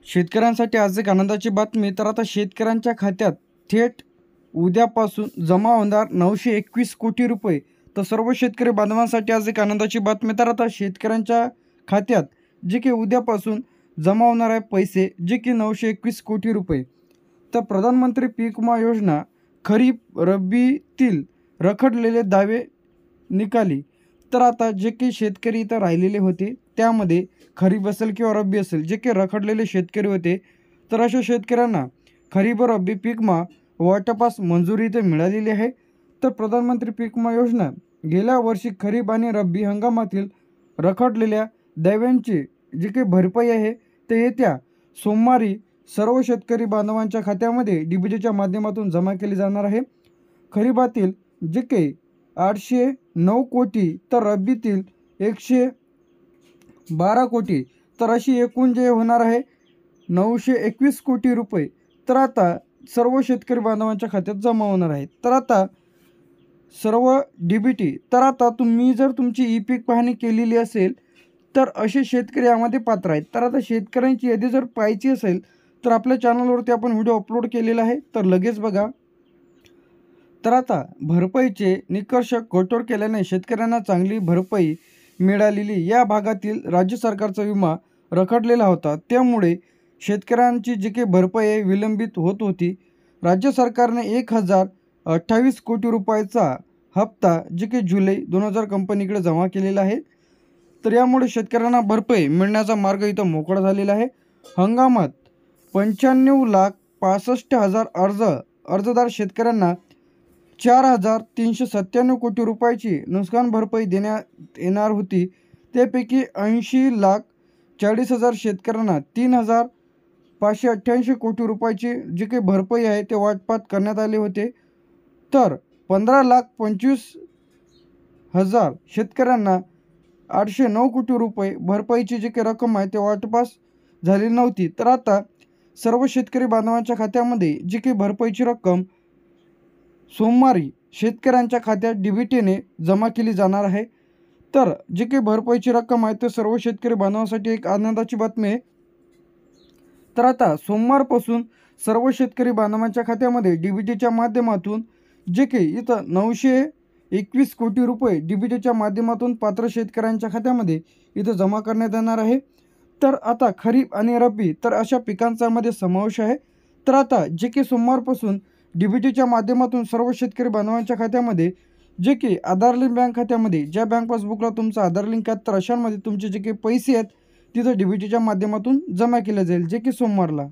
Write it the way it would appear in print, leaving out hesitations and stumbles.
शेतकऱ्यांसाठी आज एक आनंदाची बातमी। तर आता शेतकऱ्यांच्या खात्यात थेट उद्यापासून जमा होणार 921 कोटी रुपये। तर सर्व शेतकरी बांधवांसाठी आज एक आनंदाची बातमी। तर आता शेतकऱ्यांच्या खात्यात जे की उद्यापासून जमा होणार आहे पैसे, जे की 921 कोटी रुपये। तर प्रधानमंत्री पीक विमा योजना खरीप रब्बीतील रखडलेले दावे निकाली। तर आता जे की शेतकरी इथं राहिलेले होते, त्यामध्ये खरीप असेल किंवा रब्बी असेल, जे की रखडलेले शेतकरी होते, तर अशा शेतकऱ्यांना खरीप व रब्बी पीक विमा वाटपास मंजुरी इथे मिळालेली आहे। तर प्रधानमंत्री पीक विमा योजना गेल्या वर्षी खरीप आणि रब्बी हंगामातील रखडलेल्या दाव्यांची जी काही भरपाई आहे, ते येत्या सोमवारी सर्व शेतकरी बांधवांच्या खात्यामध्ये डीबीटीच्या माध्यमातून जमा केली जाणार आहे। खरीपातील जे काही 809 कोटी तर रब्बीतील 112 कोटी, तर अशी एकूण जे होणार आहे 921 कोटी रुपये, तर आता सर्व शेतकरी बांधवांच्या खात्यात जमा होणार आहेत। तर आता सर्व डीबीटी, तर आता तुम्ही जर तुमची ई पीक पाहणी केलेली असेल, तर असे शेतकरी यामध्ये पात्र आहेत। तर आता शेतकऱ्यांची यादी जर पाहायची असेल, तर आपल्या चॅनलवरती आपण व्हिडिओ अपलोड केलेला आहे, तर लगेच बघा। तर आता भरपाईचे निकष कठोर केल्याने शेतकऱ्यांना चांगली भरपाई मिळालेली। या भागातील राज्य सरकारचा विमा रखडलेला होता, त्यामुळे शेतकऱ्यांची जी काही भरपाई विलंबित होत होती। राज्य सरकारने 1028 कोटी रुपयाचा हप्ता जे की जुलै 2000 कंपनीकडे जमा केलेला आहे। तर यामुळे शेतकऱ्यांना भरपाई मिळण्याचा मार्ग इथं मोकळा झालेला आहे। हंगामात 95,65,000 अर्जदार शेतकऱ्यांना 4,397 कोटी रुपयाची नुकसान भरपाई देण्यात येणार होती। त्यापैकी 80,40,000 शेतकऱ्यांना 3,588 कोटी रुपयाची जी काही भरपाई आहे ते वाटपात करण्यात आले होते। तर 15,25,000 शेतकऱ्यांना 809 कोटी रुपये भरपाईची जी काही रक्कम आहे ते वाटपास झालेली नव्हती। तर आता सर्व शेतकरी बांधवांच्या खात्यामध्ये जी काही भरपाईची रक्कम सोमवारी शेतकऱ्यांच्या खात्यात डीबीटीने जमा केली जाणार आहे। तर जी काही भरपाईची रक्कम आहे ते सर्व शेतकरी बांधवांसाठी एक आनंदाची बातमी आहे। तर आता सोमवारपासून सर्व शेतकरी बांधवांच्या खात्यामध्ये डीबीटीच्या माध्यमातून जे काही इथं 921 कोटी रुपये डीबीटीच्या माध्यमातून पात्र शेतकऱ्यांच्या खात्यामध्ये इथं जमा करण्यात येणार आहे। तर आता खरीप आणि रब्बी तर अशा पिकांचा मध्ये समावेश आहे। तर आता जे की सोमवारपासून डीबीटीच्या माध्यमातून सर्व शेतकरी बांधवांच्या खात्यामध्ये जे की आधार लिंक बँक खात्यामध्ये ज्या बँक पासबुकला तुमचं आधार लिंक आहे, तर अशांमध्ये तुमचे जे काही पैसे आहेत तिथं डीबीटीच्या माध्यमातून जमा केले जाईल, जे की सोमवारला।